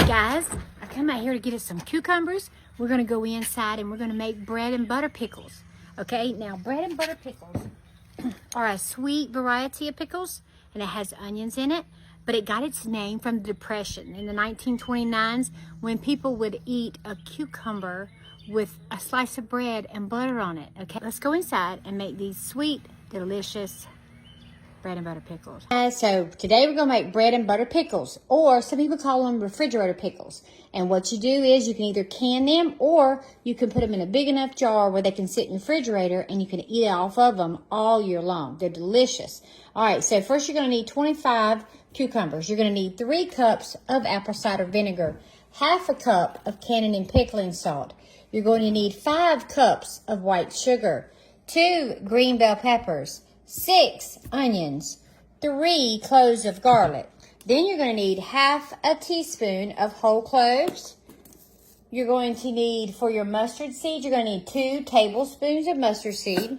Guys, I come out here to get us some cucumbers. We're going to go inside and we're going to make bread and butter pickles. Okay, now bread and butter pickles are a sweet variety of pickles, and it has onions in it, but it got its name from the Depression in the 1929s when people would eat a cucumber with a slice of bread and butter on it. Okay, let's go inside and make these sweet, delicious bread and butter pickles. So today we're going to make bread and butter pickles, or some people call them refrigerator pickles. And what you do is you can either can them, or you can put them in a big enough jar where they can sit in the refrigerator and you can eat off of them all year long. They're delicious. All right, so first you're going to need 25 cucumbers. You're going to need 3 cups of apple cider vinegar, half a cup of canning and pickling salt. You're going to need 5 cups of white sugar, 2 green bell peppers, 6 onions, 3 cloves of garlic. Then you're going to need half a teaspoon of whole cloves. You're going to need, for your mustard seed, you're going to need 2 tablespoons of mustard seed.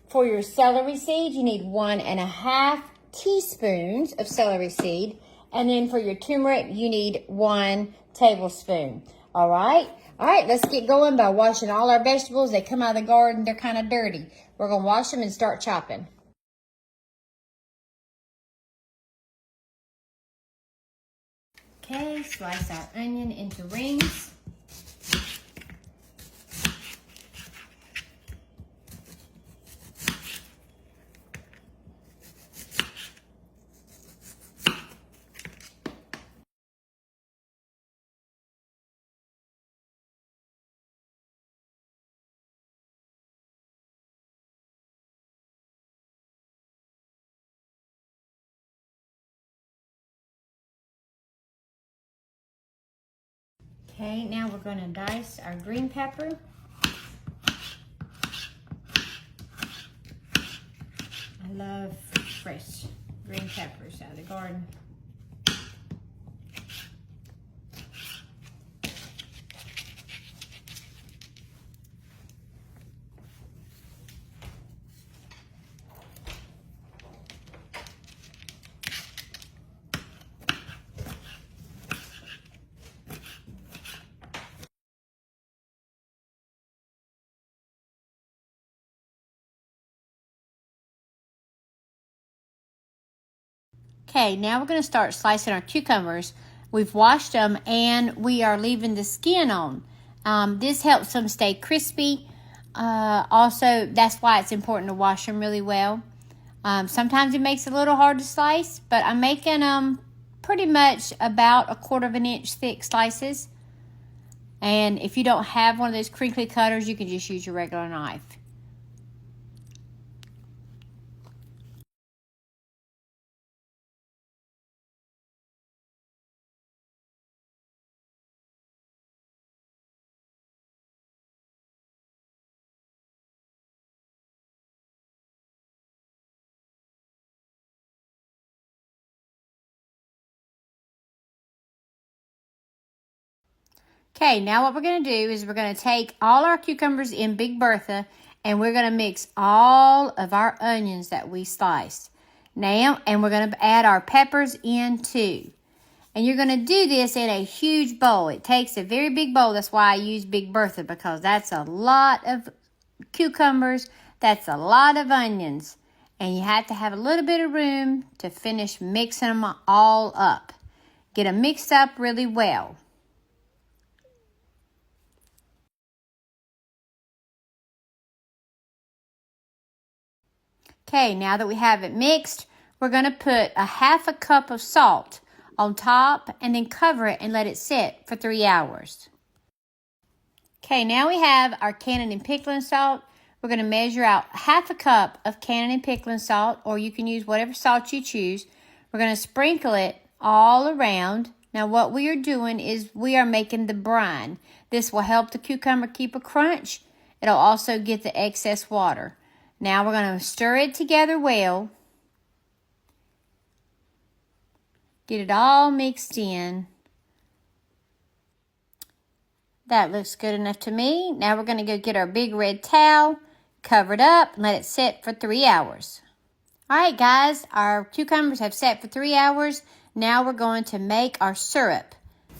For your celery seed, you need 1.5 teaspoons of celery seed. And then for your turmeric, you need 1 tablespoon. All right, let's get going by washing all our vegetables. They come out of the garden, they're kind of dirty. We're going to wash them and start chopping. Okay, slice our onion into rings. Okay, now we're going to dice our green pepper. I love fresh green peppers out of the garden. Okay, now we're going to start slicing our cucumbers. We've washed them and we are leaving the skin on. This helps them stay crispy. Also, that's why it's important to wash them really well. Sometimes it makes it a little hard to slice, but I'm making them pretty much about 1/4 inch thick slices. And if you don't have one of those crinkly cutters, you can just use your regular knife. Okay, now what we're going to do is we're going to take all our cucumbers in Big Bertha and we're going to mix all of our onions that we sliced. Now, and we're going to add our peppers in too. And you're going to do this in a huge bowl. It takes a very big bowl. That's why I use Big Bertha, because that's a lot of cucumbers. That's a lot of onions. And you have to have a little bit of room to finish mixing them all up. Get them mixed up really well. Okay, now that we have it mixed, we're going to put 1/2 cup of salt on top and then cover it and let it sit for 3 hours. Okay, now we have our canning and pickling salt. We're going to measure out 1/2 cup of canning and pickling salt, or you can use whatever salt you choose. We're going to sprinkle it all around. Now what we are doing is we are making the brine. This will help the cucumber keep a crunch. It'll also get the excess water. Now we're going to stir it together well. Get it all mixed in. That looks good enough to me. Now we're going to go get our big red towel, cover it up, and let it sit for 3 hours. All right, guys, our cucumbers have sat for 3 hours. Now we're going to make our syrup.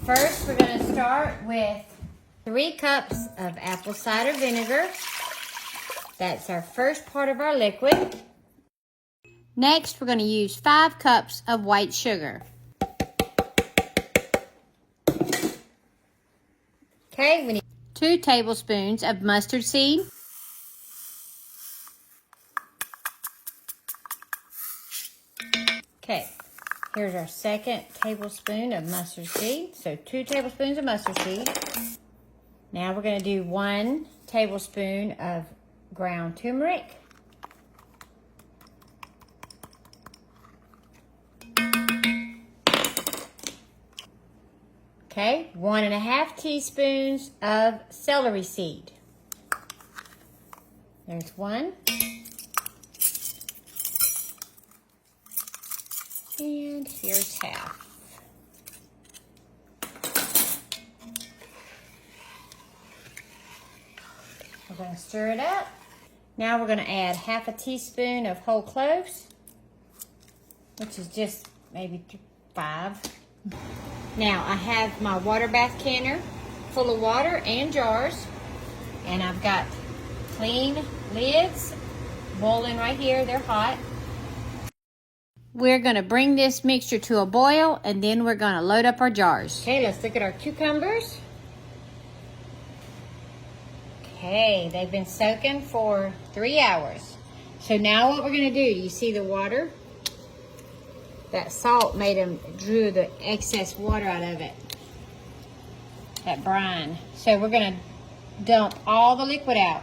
First, we're going to start with 3 cups of apple cider vinegar. That's our first part of our liquid. Next, we're going to use 5 cups of white sugar. Okay, we need 2 tablespoons of mustard seed. Okay, here's our second tablespoon of mustard seed. So 2 tablespoons of mustard seed. Now we're going to do 1 tablespoon of ground turmeric. Okay, 1½ teaspoons of celery seed. There's 1. And here's half. We're going to stir it up. Now we're going to add ½ teaspoon of whole cloves, which is just maybe 5. Now I have my water bath canner full of water and jars, and I've got clean lids boiling right here. They're hot. We're going to bring this mixture to a boil, and then we're going to load up our jars. Okay, let's look at our cucumbers. Okay, they've been soaking for 3 hours. So now what we're going to do, you see the water? That salt drew the excess water out of it. That brine. So we're going to dump all the liquid out.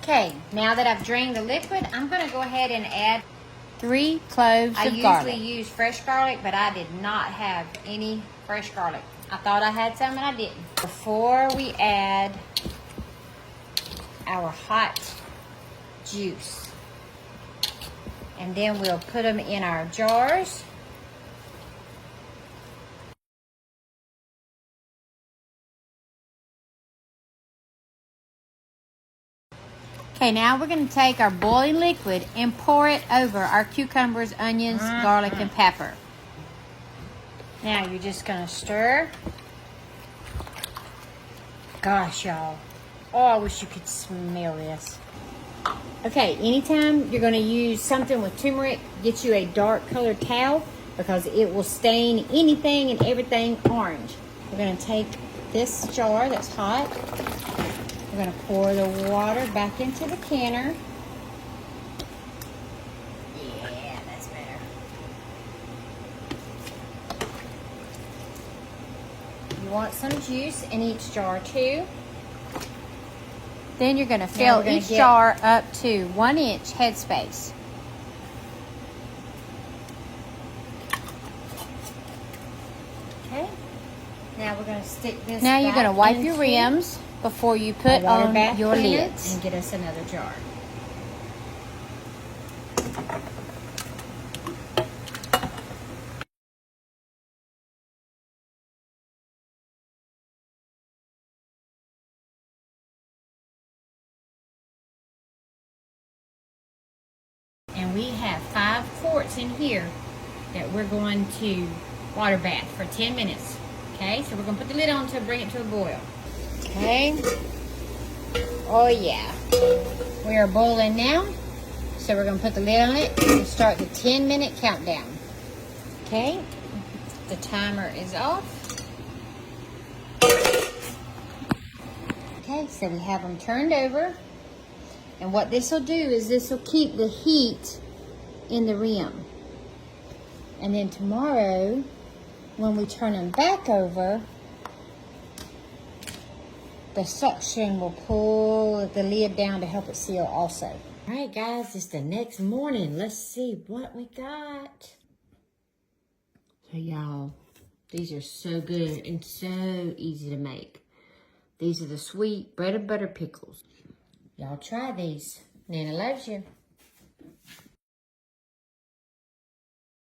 Okay, now that I've drained the liquid, I'm going to go ahead and add 3 cloves of garlic. I usually use fresh garlic, but I did not have any fresh garlic. I thought I had some and I didn't. Before we add our hot juice, and then we'll put them in our jars. Okay, now we're going to take our boiling liquid and pour it over our cucumbers, onions, garlic, and pepper. Now you're just going to stir. Gosh, y'all. Oh, I wish you could smell this. Okay, anytime you're going to use something with turmeric, get you a dark colored towel because it will stain anything and everything orange. We're going to take this jar that's hot. We're going to pour the water back into the canner. Yeah, that's better. You want some juice in each jar too. Then you're going to fill each jar up to 1-inch headspace. Okay. Now we're going to stick this. Now you're going to wipe your rims before you put on your lids. And get us another jar. And we have 5 quarts in here that we're going to water bath for 10 minutes. Okay, so we're going to put the lid on to bring it to a boil. Okay. Oh yeah. We are boiling now. So we're going to put the lid on it and start the 10-minute countdown. Okay. The timer is off. Okay, so we have them turned over. And what this will do is this will keep the heat in the rim. And then tomorrow, when we turn them back over, the suction will pull the lid down to help it seal also. All right, guys, it's the next morning. Let's see what we got. So, y'all, these are so good and so easy to make. These are the sweet bread and butter pickles. Y'all try these. Nana loves you.